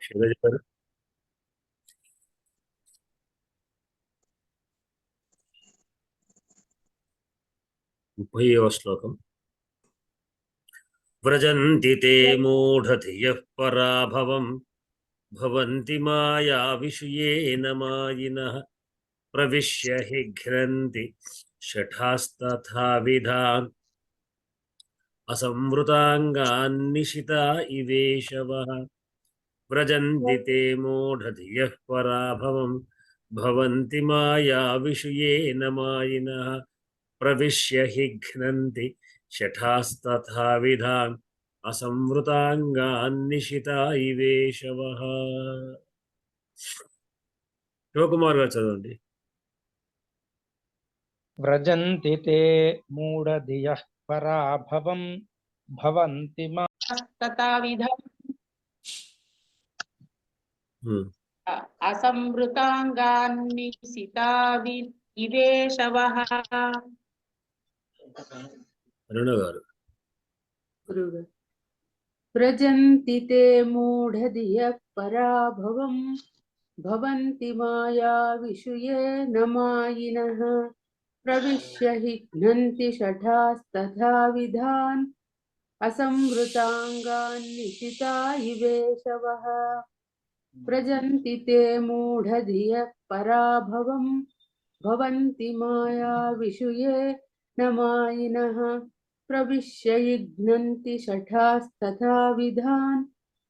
శైలజ గారు 30వ శ్లోకం. వ్రజంతి తే మూఢధియః పరాభవం భవంతి మాయా విషయేన మాయినః ప్రవిశ్య హి ఘ్నంతి శఠాస్తథా విధాన్ అసంవృతాంగాన్ నిశితా ఇవేశవః. వ్రజంతి తే మూఢధియః పరాభవం భవంతి మాయా విషయేన మాయినః ప్రవిశ్య హి ఘ్నంతి శఠాస్తథా విధాన్ అసంవృతాంగాన్ నిశితా ఇవేశవః. శివకుమార్ గారు చదవండి. వ్రజంతి తే మూఢధియః పరాభవం భవంతి మాస్తథావిధం అసంవృతాంగాన్నిశితా ఇవేశవః. అరుణ గారు. వ్రజంతి తే మూఢధియః పరాభవం భవంతి మాయా విషయేన మాయినః ప్రవిశ్య హి ఘ్నంతి శఠాస్తథా విధాన్ అసంవృతాంగాన్ నిశితా ఇవేశవః. వ్రజంతి తే మూఢధియః పరాభవం భవంతి మాయా విషయేన మాయినః ప్రవిశ్య హి ఘ్నంతి శఠాస్తథా విధాన్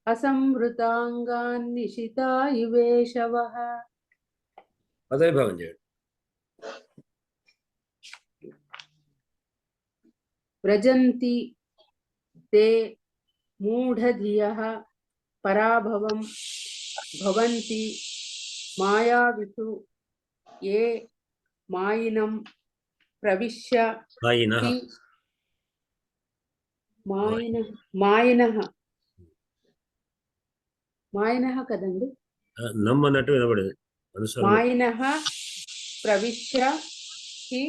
అసంవృతాంగాన్ నిశితా ఇవేశవః. అదే భావం చేయండి. వ్రజంతి తే మూఢధియః పరాభవం భవంతి మాయావిషు ఏ మాయినం ప్రవిశ్య మాయినః మాయినః కదండి, నమ్మన్నట్టు వినబడేది. మాయినః ప్రవిశ్య హి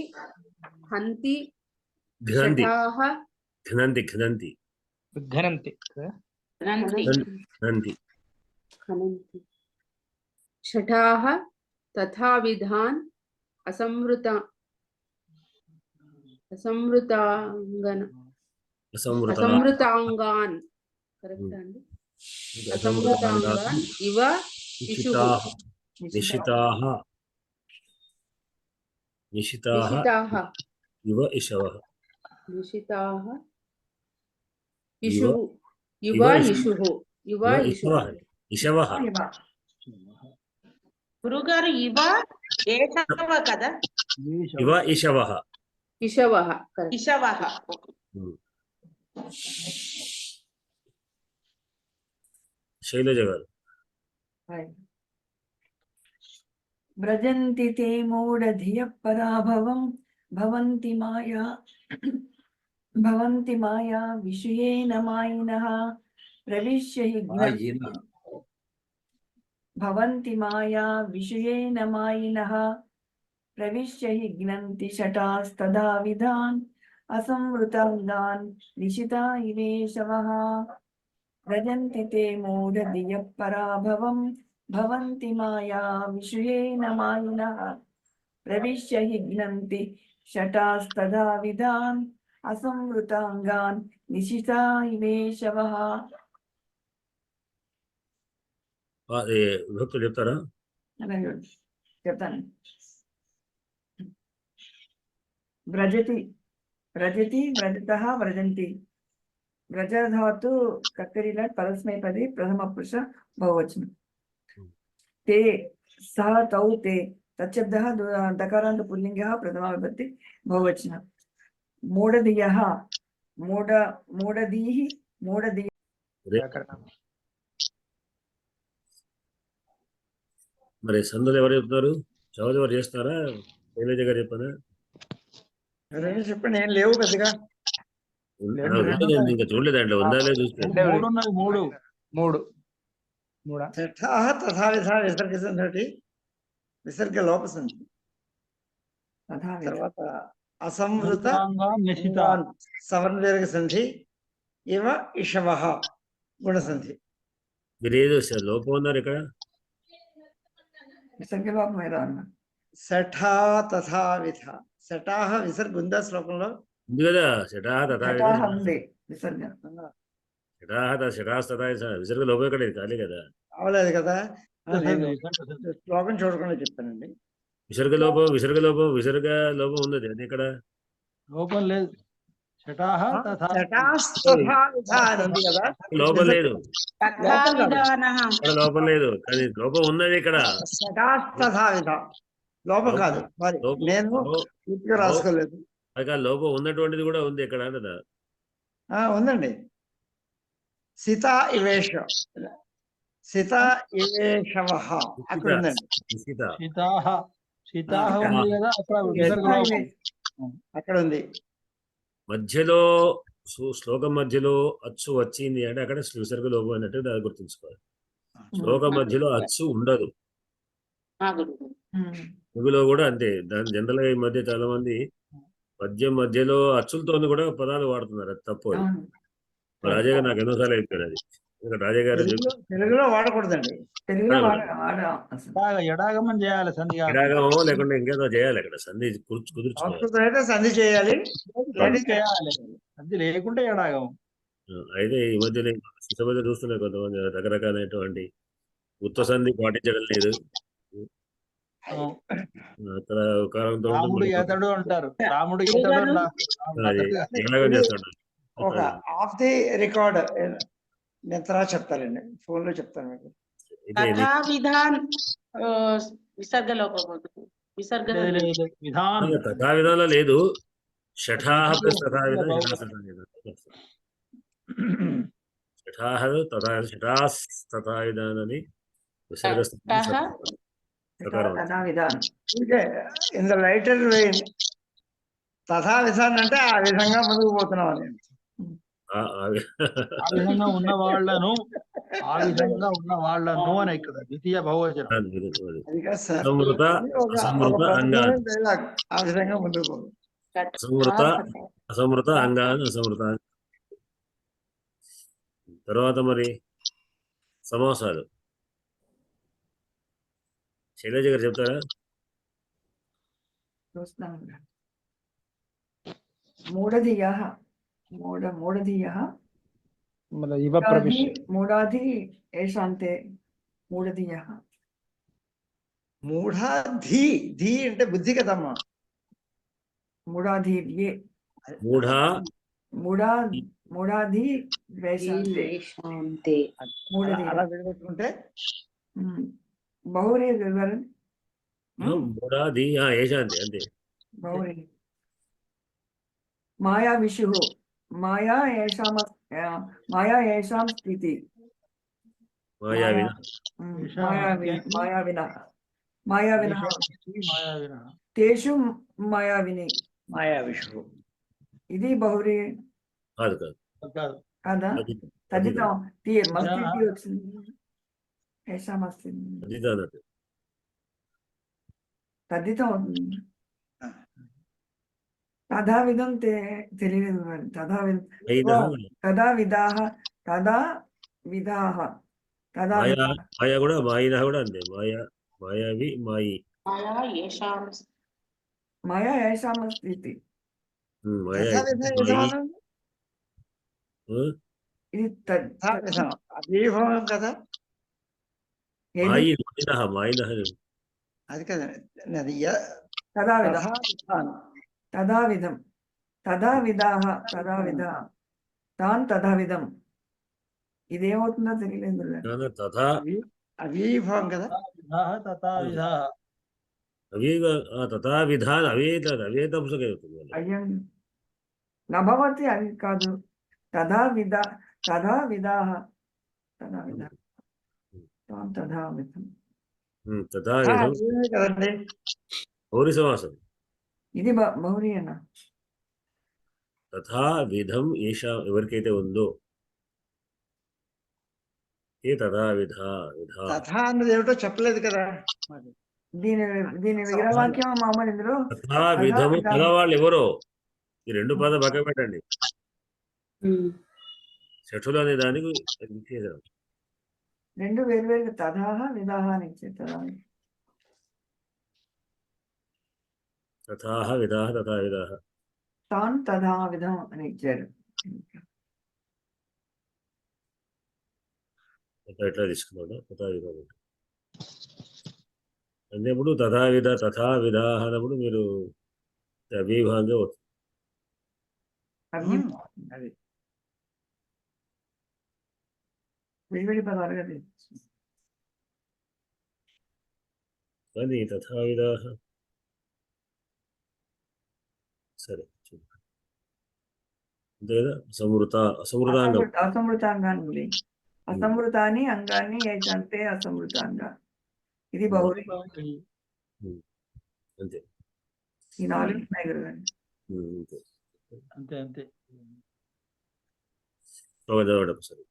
హంతి శఠాః ఘ్నంతి ఘ్నంతి ఘనంతి ఘ్నంతి శఠాః తథా విధాన్ అసంవృతాంగాన్ కరెక్ట్ అండి, అసంవృతాంగాన్ ఇవ నిశితాః ఇవ ఇషవః. నిశితాః ఇషవః. గురుగారు ఇవ ఏషవ కదా, ఇవ ఇషవః. ఇషవః. శైలజ గారు. వ్రజంతి తే మూఢధియః పరాభవం భవంతి మాయా విషయేన మాయినః ప్రవిశ్య హి ఘ్నంతి శఠాస్తథా విధాన్ అసంవృతాంగాన్ నిశితా ఇవేశవః. వ్రజంతి తే మూఢధియః పరాభవం భవంతి మాయా విషయేన మాయినః ప్రవిశ్య హి ఘ్నంతి శఠాస్తథా విధాన్ అసంవృతాంగాన్ నిశితా ఇవేశవః. విభక్తులు చెప్తారా? చెప్తాను. వ్రజతి వ్రజతః వ్రజంతి. వ్రజధాతు కక్కరిలా పరస్మైపది ప్రథమ పురుష బహువచనం. తే సహ తౌ తే తచ్చబ్దః దకారాంత పుల్లింగః ప్రథమ విభక్తి బహువచనం. మూఢధియః మూఢధీః మరి సందులు ఎవరు చెప్తారు? చౌదరి ఎవరు చేస్తారా? శైలజ గారు చెప్పారా? చెప్పండి. ఏం లేవు పెద్దగా, ఇంకా చూడలేదు. దాంట్లో ఉందా లేదు చూస్తే మూడు విసర్గ లోపసంధి, తర్వాత అసంవృత సవర్ణ దీర్ఘ సంధి ఇవ ఇషవః గుణసంధి. మీరు ఏదో లోపం ఉన్నారు ఇక్కడ. విసర్గలోపం ఏదో అన్నా. శఠా తథా విధ. శఠాహ విసర్గ ఉందా శ్లోకంలో? ఉంది కదా, శటా తథా శఠాహ ఉంది విసర్గ. శటాస్తథా విసర్గ లోపం ఇక్కడ ఖాళీ కదా. అవలేదు కదా, నేను శ్లోకం చూడకుండా చెప్పానండి. విసర్గ లోపం ఉంది అది ఇక్కడ. లోపం లేదు. శటాహ తథా శటాస్తథా విధ అని ఉంది కదా, లోపం లేదు, తథా విధానః. ఇక్కడ లోపం లేదు, కానీ లోపం ఉన్నది ఇక్కడ. శటాస్తథా విధ లోపం కాదు. మరి లోపం- నేను పూర్తిగా రాసుకోలేదు. అది లోపం ఉన్నటువంటిది కూడా ఉంది ఇక్కడ కదా. ఉందండి. సిత ఇవేష, సిత ఇవేషవః అక్కడ ఉందండి. సీత శీతాహ శీతాహ ఉంది కదా, అక్కడ విసర్గ లోపం. అక్కడ ఉంది. మధ్యలో శ్లోకం మధ్యలో అచ్చు వచ్చింది అంటే అక్కడ విసర్గ లోపం అన్నట్టు దాన్ని గుర్తుంచుకోవాలి. శ్లోకం మధ్యలో అచ్చు ఉండదు. తెలుగులో కూడా అంతే. దాని జనరల్ గా ఈ మధ్య చాలా మంది పద్యం మధ్యలో అచ్చులతో కూడా పదాలు వాడుతున్నారు. అది తప్పు. అది రాజా గారు నాకు ఎన్నోసార్లు అయిపోయారు. అది ఇక్కడ రాజా గారు తెలుగులో వాడకూడదండి. తెలుగులో వాడాం అసలు. ఎడాగమం చేయాలి సంధి కాదు. ఇలాగమో లేకుండా ఇంకేదో చేయాలి అక్కడ సంధి కుదుర్చుకోవాలి. సంస్కృతం అయితే సంధి చేయాలి. సంధి చేయాలి. సంధి లేకుంటే ఎడాగమం. అయితే ఈ మధ్య మధ్య చూస్తున్నాయి కొంతమంది రకరకాలైనటువంటి ఉత్త సంధి పాటించడం లేదు. అక్కడ కారణంతో రాముడు ఏతడు అంటారు. రాముడు ఏతడు ఎలాగో చేస్తుంటారు. ఒక ఆఫ్ ది రికార్డ్ నేను తర్వాత చెప్తానండి, ఫోన్ లో చెప్తాను మీకు. తథా విధాన్ విసర్గ లోపం అవుతుంది. విసర్గ విధానం తథా విధానంలో లేదు. షఠాహ ప్లస్ తథా విధానం షఠాహ షఠాస్ తథా విధానాన్ని విసర్గ తథా విధానం. ఇన్ ద లైటర్ వెయిన్ తథా విధానం అంటే ఆ విధంగా ముందుకు పోతున్నాం అని. ఆ విధంగా ఉన్న వాళ్ళను అని ఇక్కడ ద్వితీయ బహువచనం. అసమృత అసమృత అంగాన్ డైలాగ్ ఆ విధంగా ముందుకు పోతుంది. అసమృత అంగాన్ అసమృత. తర్వాత మరి సమాసాలు శైలజ గారు చెప్తారా? చూస్తున్నాం. మూఢధీయః మూఢధీయః ఇవ ప్రవిశ్య మూఢాధి ఏషాంతే మూఢధీయః. మూఢ ధీ, ధీ అంటే బుద్ధి కదమ్మా. మూఢాధీర్యే మూఢాధి ద్వేషాంతే వేషాంతే. మూఢధీయ. అలా విడగొట్టుకుంటే బహురీ వివరణ మూఢాది ఏషాంతి అంతే. బహురీ. మాయా విషు మాయా ఏషాం స్థితి. మాయావిన మాయావిన తేషు మాయావిని. మాయా విషు ఇది బహురీ కాదు కాదు కదా. తదితం మస్తి వచ్చింది. ఏషాం అస్తి అన్నట్టు తద్దితం అవుతుంది. తథావిధం తెలియదు. తదా విధాః మాయా కూడా మాయిన కూడా అంతే. మాయావి మాయి మాయా ఏషాం స్థితి. ఇది అభిభవం కదా. మాయిన అది కదా. తదావిధం తదావిధాః తదావిధః తాన్ తదావిధం. ఇదేమవుతుందో తెలియలేదు. అభిభవం కదా. తథావిధాన్ అవే తపుసకే అయ్యం నభవతి అది కాదు. తదావిధాః తదావిధం తాన్ తదావిధం. కదండి గౌరీ సమాసం. ఇది బహురీ అన్న. తథా విధం ఏషా ఎవరికైతే ఉందో ఏ తథా తథా అన్నది ఏమిటో చెప్పలేదు కదా. దీని విగ్రహవాక్యం మామూలు ఇందులో తథా విధము పదవాళ్ళు ఎవరో ఈ రెండు పద పక్క పెట్టండి. షఠులు అనే దానికి విశేషం. రెండు వేరు తథాహ విధాహ అని ఇచ్చారు తథా తథాహ విధాహ తథా విధాహ. తాన్ తథా విధం అని ఇచ్చారు. ఎట్లా తీసుకున్నాడు తథా విధాహ అన్నప్పుడు తథావిధ తథా విధాహ అన్నప్పుడు మీరు అవిభాగంగా అవి అది విడివిడి పదాలుగా తెలుసు. కానీ తథావిధాహ సరే చూడు. అంతే కదా. అసమృతాంగం అసమృతాంగాన్ని అసమృతాన్ని అంగాన్ని ఏదంటే అసమృతాంగ ఇది బహుళ. అంతే. ఈ 4 ఉన్నాయి గురుగారు. అంతే అంతే అంతే. చదవడం సరే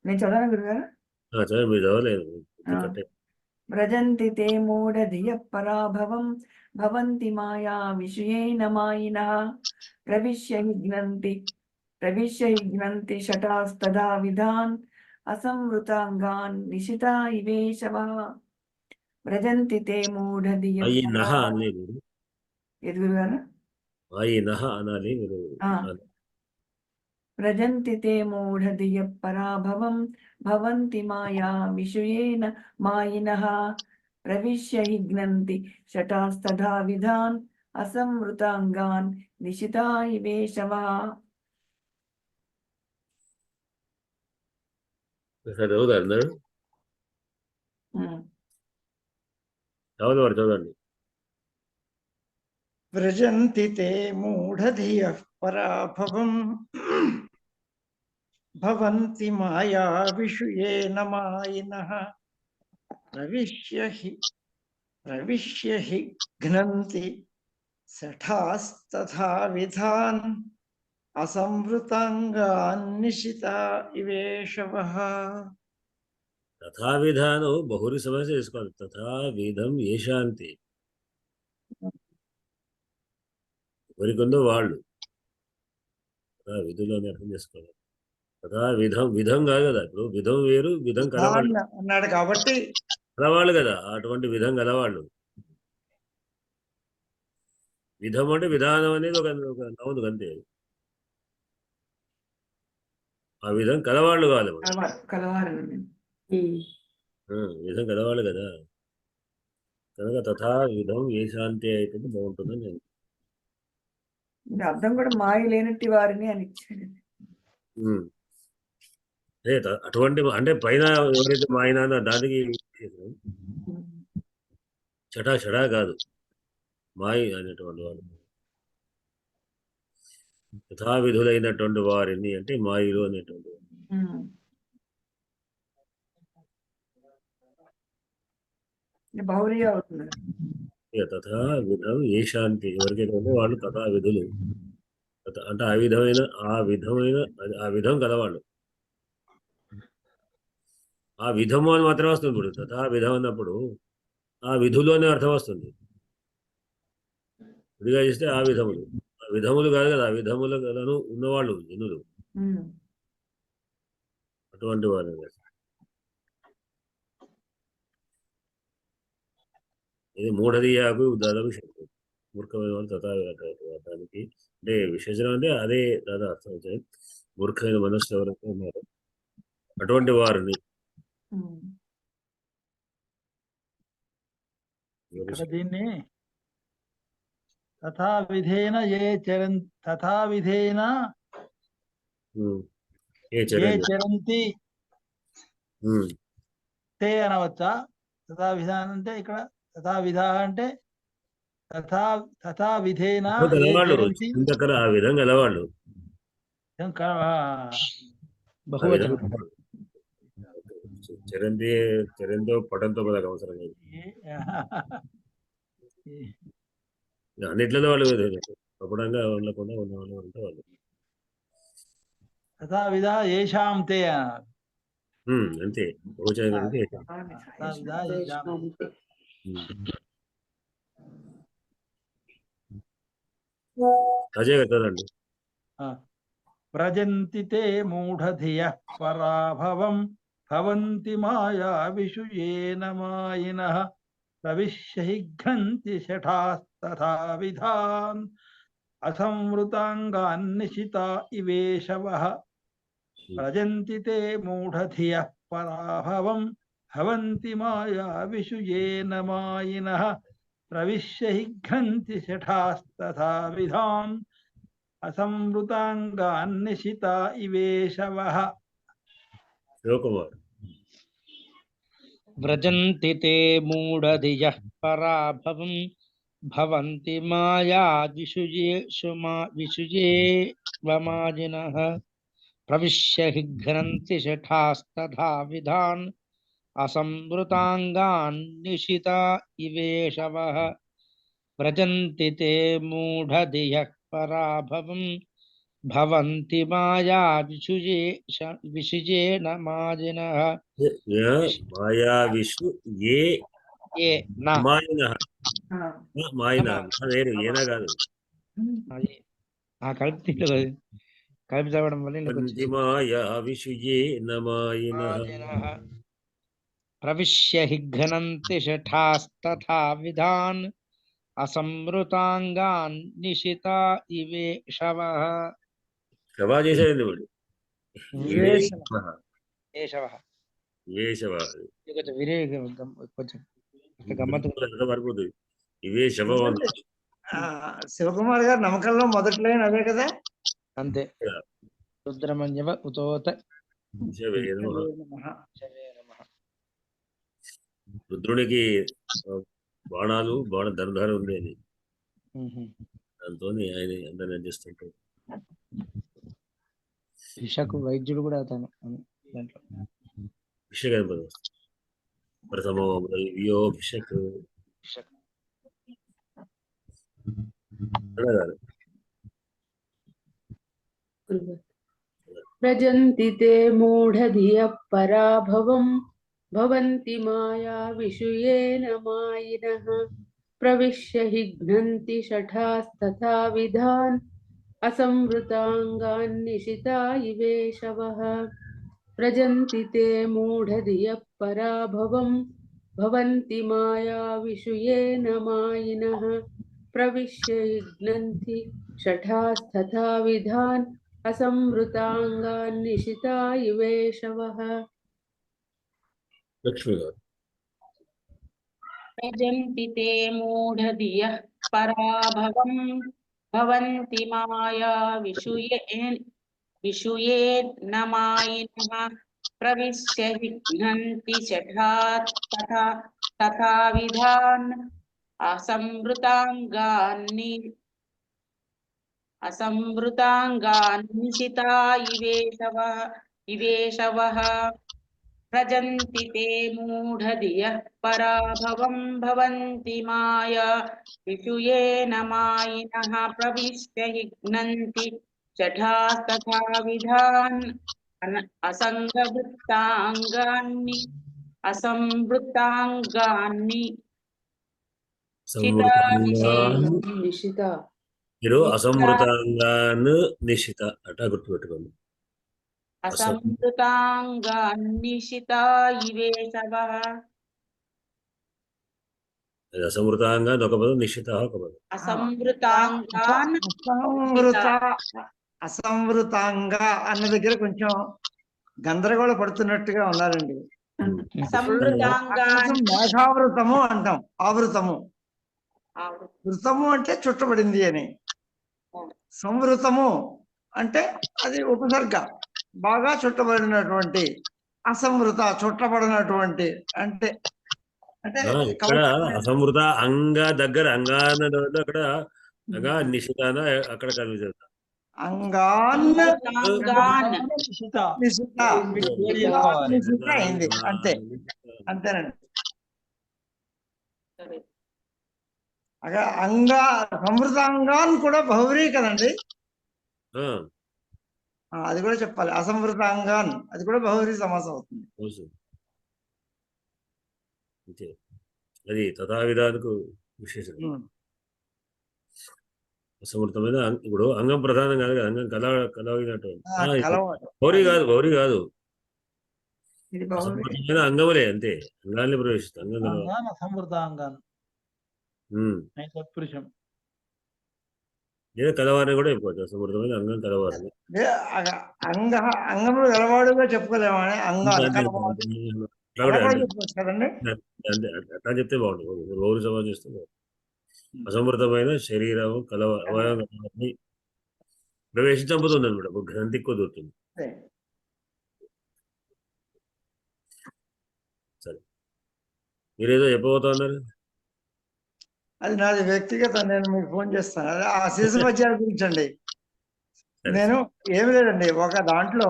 నేను చదవను గురుగారు. చదవండి, మీరు చదవలేదు కట్టే. వ్రజంతి తే మూఢధియ పరాభవం భవంతి మాయా విషయేన మాయినః ప్రవిశ్య హిగ్నంతి శటాస్తదా విధాన్ అసంవృతాంగాన్ నిశితా ఇవేశవః. వ్రజంతి తే మూఢధియ మాయినః అనాలి మీరు. ఏది గురుగారు? మాయినః అనాలి మీరు. వ్రజంతి తే మూఢధియ పరాభవం భవంతి మాయా విషయేన మాయినః ప్రవిశ్య హిగ్నంతి శటాస్తదా విధాన్ అసంవృతాంగాన్ నిశితా ఇవేశవః. చదువుతారు అందరూ. చదవండి చదవండి. వ్రజంతి తే మూఢధియః పరాభవం భవంతి మాయా విషయేన మాయినః ప్రవిశ్య ఘ్నంతి శఠాస్తథా విధాన్ అసంవృతాంగాన్ నిశితా ఇవేశవః. తథావిధానం బహురి సమస్య తీసుకోవాలి. తథావిధం ఏషాంతి ఎవరికొందో వాళ్ళు విధులని అర్థం చేసుకోవాలి. విధం కాదు కదా. ఇప్పుడు విధం వేరు, విధం కలవాళ్ళు అన్నాడు కాబట్టి కలవాళ్ళు కదా. అటువంటి విధం కలవాళ్ళు. విధం అంటే విధానం అనేది ఒక నౌను అంతే. ఆ విధం కలవాళ్ళు కావాలి. విధం కలవాళ్ళు కదా. కనుక తథా విధం ఏ శాంతి అయితే బాగుంటుందని నేను అర్థం కూడా మాయ లేనట్టి వారిని అని ఇచ్చాడు. అటువంటి అంటే పైన ఎవరైతే మాయనా దానికి చెడా కాదు, మాయి అనేటువంటి వాడు. యథావిధులైనటువంటి వారిని అంటే మాయిలు అనేటువంటి వాడు. తథా విధం ఏ శాంతి ఎవరికైతే ఉందో వాళ్ళు తథా విధులు అంటే ఆ విధం కలవాళ్ళు. ఆ విధము అని మాత్రమే వస్తుంది. ఇప్పుడు తథా విధం అన్నప్పుడు ఆ విధులు అనే అర్థం వస్తుంది. విడిగా చేస్తే ఆ విధములు కాదు కదా. ఆ విధములను ఉన్నవాళ్ళు జనులు అటువంటి వారు. ఇది మూఢదీయాకు దాదాపు మూర్ఖమైన వాళ్ళు తథా దానికి అంటే విశేషణం అంటే అదే దాదా అర్థం అవుతాయి. మూర్ఖమైన మనస్సు ఎవరైతే ఉన్నారో అటువంటి వారిని ఇక్కడ దీన్ని తథావిధేన ఏ చరంతి తే అనవచ్చా? తథావిధానం అంటే ఇక్కడ తథావిధ అంటే తథావిధేన ఆ విధంగా గలవాళ్ళు బహువచనం. చరంతో పటంతో మనకు అవసరం లేదు. అన్నిట్లలో వాళ్ళు కపడంగా ఉండకుండా ఉన్నవాళ్ళు అంటే వాళ్ళు తథావిధ ఏషాం తే అంతే. బహుచనం అంటే అజయ్ కదండి. వ్రజంతి తే మూఢధియః పరాభవం భవంతి మాయా విషుయేన మాయినః ప్రవిశ్య హి ఘ్నంతి శఠాస్తథా విధాన్ అసంవృతాంగాన్ నిశితా ఇవేశవః వ్రజంతి తే మూఢధియః పరాభవం భవంతి మాయా విషుయేన మాయినః ప్రవిశ్య హి ఘ్నంతి శఠాస్తథా విధాన్ అసంవృతాంగాన్ నిశితా ఇవేశవః. శివకుమార్. వ్రజంతి తే మూఢధియః పరాభవం భవంతి మాయా విషుయేవమాజినః ప్రవిశ్య హి ఘ్నంతి శఠాస్తథా విధాన్ అసంవృతాంగాన్ నిశితా ఇవేశవః. వ్రజంతి తే మూఢధియః పరాభవం భవంతి మాయా విషుయేన మాజినః మాయా విషు ఏ ఏ నా మాయినః. మాయినః వేరు, ఏనా కాదు. అది ఆ కలిపి చదవడం వల్ల ఇలా భవంతి మాయా విషుయేన మాయినః. మాజినః ప్రవిశ్య హి ఘ్నంతి శఠాస్తథా విధాన్ అసంవృతాంగాన్ నిశితా ఇవేశవః. శవా చేశాడండి వాడు. ఏశవః. ఏశవా. ఇది కొంచెం కొంచెం గమ్మత్తు. ఎంత పడిపోతుంది ఇవే శవం. శివకుమార్ గారు నమ్మకంలో మొదటి లైన్ అదే కదా. అంతే. రుద్రమన్యవ ఉతోత శవే నమః. రుద్రునికి బాణాలు ధనుధారం ఉంది అని దాంతో ఆయన అందరిని అందిస్తుంటాడు. విషకు వైద్యుడు కూడా అవుతాను దాంట్లో. భిషక్ అని పదం వస్తుంది. ప్రథమో దైవ్యో భిషక్. కాదు. వ్రజంతి తే మూఢధియః పరాభవం భవంతి మాయా విషుయేన మాయినః ప్రవిశ్య హి ఘ్నంతి శఠాస్తథా విధాన్ అసంవృతాంగాన్ నిశితా ఇవేశవః. వ్రజంతి తే మూఢధియః పరాభవం భవంతి మాయా విషుయేన మాయినః ప్రవిశ్య హి ఘ్నంతి శఠాస్తథా విధాన్ అసంవృతాంగాన్ నిశితా ఇవేశవః. లక్ష్మి గారు. వ్రజంతి తే మూఢధియః పరాభవం భవంతి మాయా విషుయేన మాయినః ప్రవిశ్య హి ఘ్నంతి శఠాస్తథా విధాన్ అసంవృతాంగాన్ నిశితా ఇవేశవః. వ్రజంతి తే మూఢధియః పరాభవం భవంతి మాయా విషుయేన మాయినః ప్రవిశ్య హి ఘ్నంతి శఠాస్తథా విధాన్ అసంవృతాంగాన్ని నిశిత. మీరు అసంవృతాంగాన్ నిశిత అట గుర్తుపెట్టుకోండి. అసంవృతాంగాన్ నిశితా ఇవేశవః. అసంవృతాంగాన్ ఒక పదం, నిశిత ఒక పదం. అసంవృతాంగాన్ అసంవృతాంగ అన్న దగ్గర కొంచెం గందరగోళ పడుతున్నట్టుగా ఉన్నారండి. మేఘావృతము అంటాం, ఆవృతము. వృతము అంటే చుట్టబడింది అని, సంవృతము అంటే అది ఉపసర్గ, బాగా చుట్టబడినటువంటి. అసంవృత చుట్టబడినటువంటి అంటే అంటే ఇక్కడ అసంవృత అంగ దగ్గర అంగాన అక్కడ అంగా నిశితాన అక్కడ కనిపిస్తుంది. అంగాన్ అయింది అంతే, అంతేనండి. అక్కడ అంగా సంవృతాంగాన్ కూడా బహువ్రీ కదండి, అది కూడా చెప్పాలి. అసంవృతాంగాన్ అది కూడా బహువ్రీ సమాసం అవుతుంది. అది తథావిధానికి విశేషం. అసమర్థమైన ఇప్పుడు అంగం ప్రధానం కాదు కదా, అంగం కలవినట్టు కలవ గౌరీ కాదు, ఇది బహుళ అసమర్థమైన అంగములే అంతే, అంగాన్ని ప్రవేశిస్తుంది అంగం కలవ. అంగాన్ అసమృతాంగాన్ ఉమ్. పురుషం. లేదా కలవారిని కూడా చెప్పుకోవచ్చు, అసమర్థమైన అంగం కలవారిని. అంగములు గలవాడుగా చెప్పుకోలేమని కలవాడు అలా కూడా చెప్పుకోవచ్చు కదండి. అట్లా చెప్తే బాగుంటుంది, గౌరీ సమాజం చేస్తే బాగుంటుంది. అసమృతమైన శరీరం అవయవాన్ని ప్రవేశించి చంపుతుంది అనమాట, ఒక గ్రంథి కుదురుతుంది. సరే, మీరేదో చెప్పబోతున్నారు. అది నాది వ్యక్తిగత, నేను మీకు ఫోన్ చేస్తాను. అదే ఆ శిశు పద్యాల గురించి అండి. నేను ఏమి లేదండి, ఒక దాంట్లో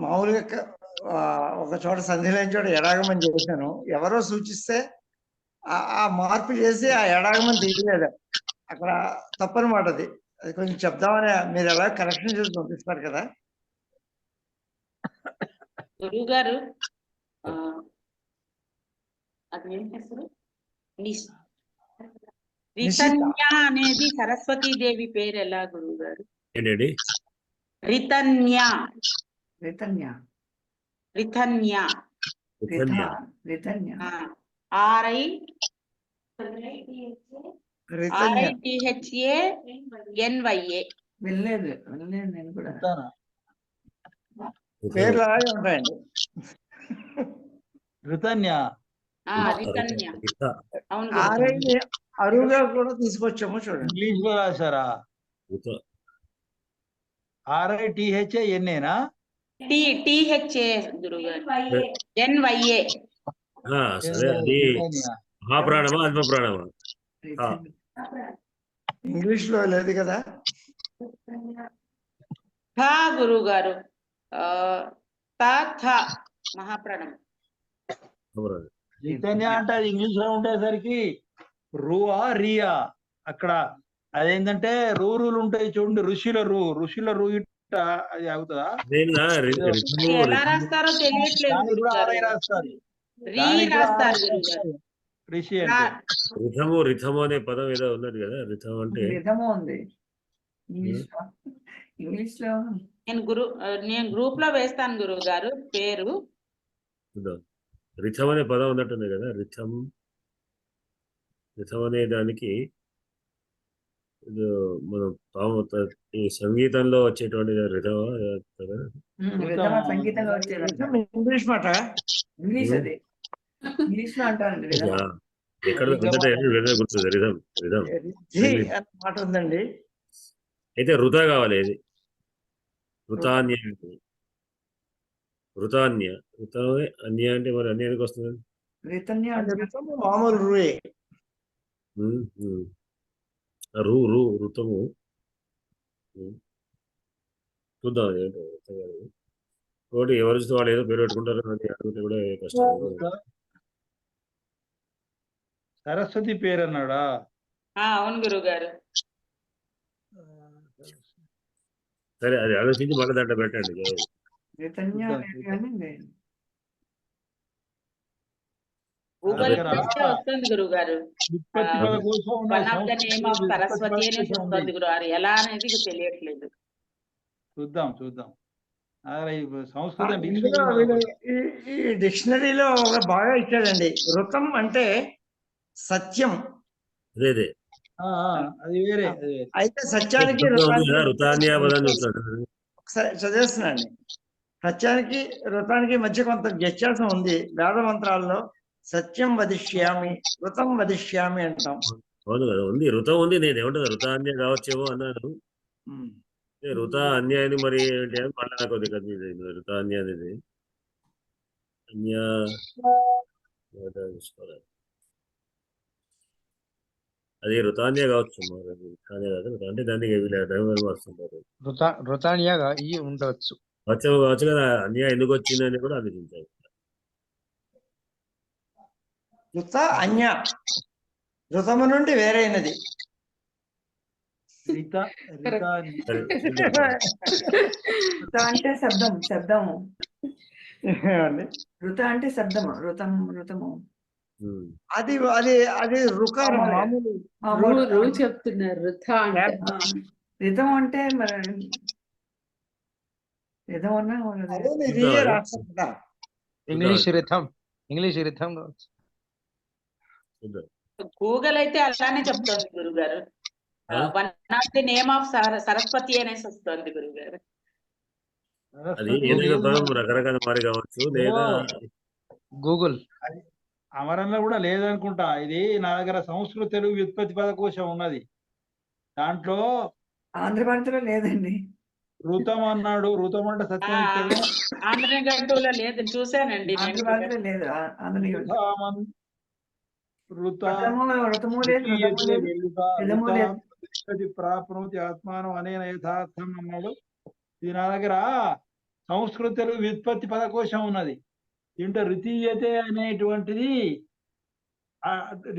మామూలుగా ఒక చోట సంధి లేని చోట ఎడాగమని చేశాను. ఎవరో సూచిస్తే ఆ మార్పు చేసి ఆ ఎడాగమని తీయలేదు. అక్కడ తప్పనమాట. అది కొంచెం చెప్దామని, మీరు ఎలా కరెక్షన్ చేసి పంపిస్తారు కదా. గురువు గారు అదేం చేస్తారు, రితన్య అనేది సరస్వతీదేవి పేరు ఎలా గురువు గారు? ఏంటండి? రితన్య. రితన్య రితన్య రితన్య RITHANYA. వెళ్ళలేదు నేను కూడా. పేర్లు అలాగే ఉంటాయండి. రితన్య రితన్య అవును. అరువుగా కూడా తీసుకొచ్చాము చూడండి. ఇంగ్లీష్ లో రాశారా? RITHANA THA గురువు గారు. NYA. సరే, అది మహాప్రాణమా అల్ప ప్రాణమా? ఇంగ్లీష్ లో లేదు కదా. గురువు గారు మహాప్రాణం. చైతన్య అంటే అది ఇంగ్లీష్ లో ఉండేసరికి రువా రియా. అక్కడ అదేంటంటే రూలు ఉంటాయి చూడండి, ఋషుల రూ అది అవుతుందా? ఎలా రాస్తారో తెలియట్లేదు. రాస్తారు ఋషి అంటే. రిథము అనే పదం ఏదో ఉన్నది కదా, రిథం అంటే రిథము ఉంది ఇంగ్లీష్ లో. నేను గ్రూప్ లో వేస్తాను గురువు గారు పేరు. రిథం అనే పదం ఉన్నట్టుంది కదా. రిథం అనే దానికి మనం ఈ సంగీతంలో వచ్చేటువంటి రిథం కదా. సంగీతంలో వచ్చేది ఇంగ్లీష్ మాట. ఇంగ్లీష్ అది ఇంగ్లీష్ లో అంటారండి. ఎక్కడ గుర్తుంది రిథం మాట ఉందండి. అయితే రుతా కావాలి. ఇది రుతాన్య అన్య అంటే మరి అన్య ఎందుకు వస్తుంది? మామూలు రూయే. ఋతము చూద్దాం. ఏంటో ఒకటి ఎవరు చూస్తే వాళ్ళు ఏదో పేరు పెట్టుకుంటారు, అడిగితే కూడా కష్టం. సరస్వతి పేరు అన్నాడా? అవును గురువు గారు. సరే, అది ఆలోచించి మళ్ళీ దాంట్లో పెట్టండి. వస్తుంది గురువు గారు. One of the name of Saraswati అనేది వస్తుంది గురువు గారు. ఎలా అనేది తెలియట్లేదు. చూద్దాం. సంస్కృతం ఈ డిక్షనరీలో బాగా ఇచ్చాడండి. ఋతం అంటే సత్యం. అదే అది వేరే. అయితే సత్యానికి ఒకసారి చదివేస్తున్నాండి. సత్యానికి ఋతానికి మధ్య కొంత వ్యత్యాసం ఉంది. వేద మంత్రాల్లో సత్యం వదిష్యామి, ఋతం వదిష్యామి అంటాం. అవును కదా, ఉంది. ఋతం ఉంది. నేను ఏమంటుంది ఋతాన్య కావచ్చేమో అన్నాను. ఋతా అన్యాయాన్ని మరి ఏంటి అని మళ్ళీ నాకు కొద్దిగా కన్ఫ్యూజ్ అయింది. ఋతాన్య అనేది అది ఋతాన్య కావచ్చు. అంటే దానికి వస్తుంటారు. ఋతాన్య ఉండవచ్చు కావచ్చు కదా. అన్య ఎందుకు వచ్చిందని కూడా ఆలోచించాలి. ఋత అన్య, ఋతము నుండి వేరైనది. అంటే శబ్దము ఋత అంటే శబ్దము. ఋతము ఉమ్. అది అది అది రుకారం మామూలు రూ చెప్తున్నారు రుథ అంటే రితం అంటే మరి రితం అన్నా అదే రియే రాసుకుంటా. ఇంగ్లీష్ రిథం కావచ్చు. చూద్దాం. గూగుల్ అయితే అలానే చెప్తోంది గురుగారు. One of the name of Saraswati అనేసి వస్తుంది గురుగారు. అది ఏదైనా పదం రకరకాల మారి కావచ్చు, లేదా గూగుల్ అమరంలో కూడా లేదనుకుంటా. ఇది నా దగ్గర సంస్కృత తెలుగు వ్యుత్పత్తి పదకోశం ఉన్నది. దాంట్లో ఆంధ్ర భారతిలో లేదండి. ఋతం అన్నాడు. ఋతం అంటే సత్యం ఇచ్చాడు. ఆంధ్రగంటూలో లేదు, చూశానండి నేను ఆంధ్ర కూడా. భారతిలో లేదు. ఆంధ్ర ఋతము లేదు, ఋతము లేదు. ప్రాప్నోతి ఆత్మానం అనేన యథార్థం అన్నాడు. ఇది నా దగ్గర సంస్కృత తెలుగు వ్యుత్పత్తి పదకోశం ఉన్నది. దీంట్లో రితీయతే అనేటువంటిది,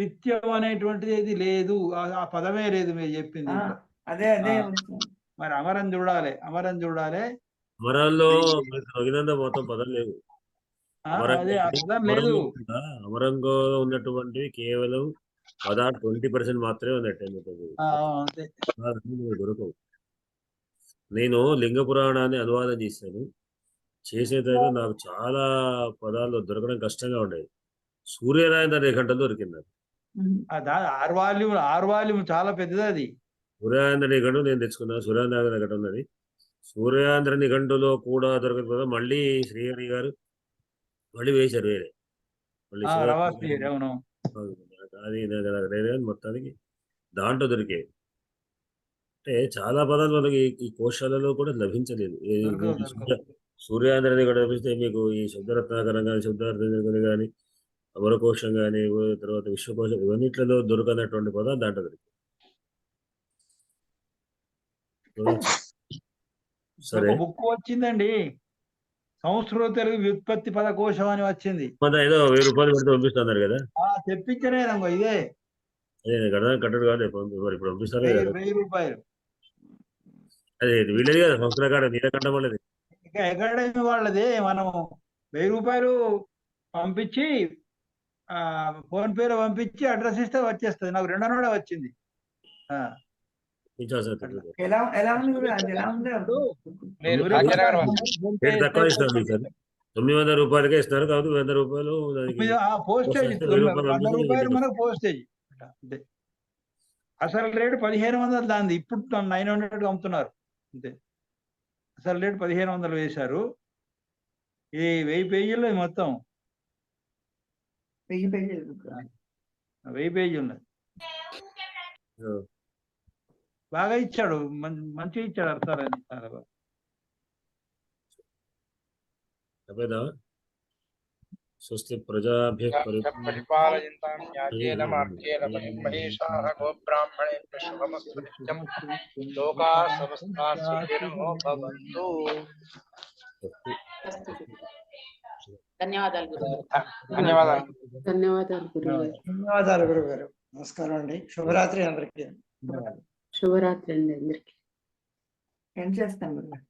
రిత్యం అనేటువంటిది ఇది లేదు. ఆ పదమే లేదు మీరు చెప్పింది. అదే మరి అమరం చూడాలి. అమరాల్లో మీకు తగినంత మొత్తం పదం లేదు. అదే ఆ పదం లేదు. అమరంలో ఉన్నటువంటి కేవలం 20% మాత్రమే ఉన్నట్టు అంతే. దొరకవు. నేను లింగ పురాణాన్ని అనువాదం చేశాను. చేసేదైతే నాకు చాలా పదాలు దొరకడం కష్టంగా ఉండేది. సూర్యనారాయణ నిఘంటులో దొరికింది. 6 వాల్యూమ్ చాలా పెద్దది అది. సూర్యాంధ్ర నిఘంటు నేను తెచ్చుకున్నాను. సూర్యాంధ్ర నిఘంటు ఉన్నది. సూర్యాంధ్ర నిఘంటులో కూడా దొరకదు కదా. మళ్ళీ శ్రీహరి గారు మళ్ళీ వేశారు వేరే. మళ్ళీ అది మొత్తానికి దాంట్లో దొరికేది. అంటే చాలా పదాలు మనకి ఈ కోశాలలో కూడా లభించలేదు. సూర్యాంధ్ర నిఘంటు లభిస్తే మీకు ఈ శబ్దరత్నాకరం కానీ, శబ్దార్థం కానీ, అమరకోశం కానీ, తర్వాత విశ్వకోశం, ఇవన్నిట్లలో దొరకనటువంటి పదాలు దాంట్లో దొరికాయి. సరే, బుక్ వచ్చిందండి. సంస్కృత తెలుగు వ్యుత్పత్తి పదకోశం అని వచ్చింది. ఏదో 1000 రూపాయలు పెడితే పంపిస్తున్నారు కదా. తెప్పించనే ఇదే కట్టడు కాదు. మరి ఇప్పుడు పంపిస్తారు కదా. 1000 రూపాయలు. అదే వీళ్ళది కదా సంస్కృత కాడ నీలకంఠ వాళ్ళది. ఇంకా అకాడమీ వాళ్ళది. మనం 1000 రూపాయలు పంపించి ఫోన్ పేలో పంపించి అడ్రస్ ఇస్తే వచ్చేస్తుంది. నాకు 2 నాడే వచ్చింది. ఎలా ఉంది? తక్కువ ఇస్తారు మీకు. 900 రూపాయలకే ఇస్తున్నారు కాబట్టి 100 రూపాయలు పోస్టేజ్. 100 రూపాయలు మనకు పోస్టేజ్. అసలు రేటు 1500 దాంది. ఇప్పుడు 900 అమ్ముతున్నారు అంతే. అసలు రేటు 1500 వేశారు. ఈ 1000 పేజీల్లో మొత్తం 1000 పేజీ ఉన్నది. బాగా ఇచ్చాడు, మంచిగా ఇచ్చాడు అర్థాలని. చాలా బాగా. స్వస్తి ప్రజాభ్యః పరిపాలయంతాం న్యాయేన మార్గేణ మహేషాః గోబ్రాహ్మణేభ్యః శుభమస్తు నిత్యం. లోకాః సమస్తాః సుఖినో భవంతు. ధన్యవాదాలు గురుగారు. ధన్యవాదాలు గురుగారు. ధన్యవాదాలు గురుగారు. నమస్కారం అండి. శుభరాత్రి అందరికీ. శుభరాత్రి అండి అందరికీ. ఏం చేస్తాం గురుగారు?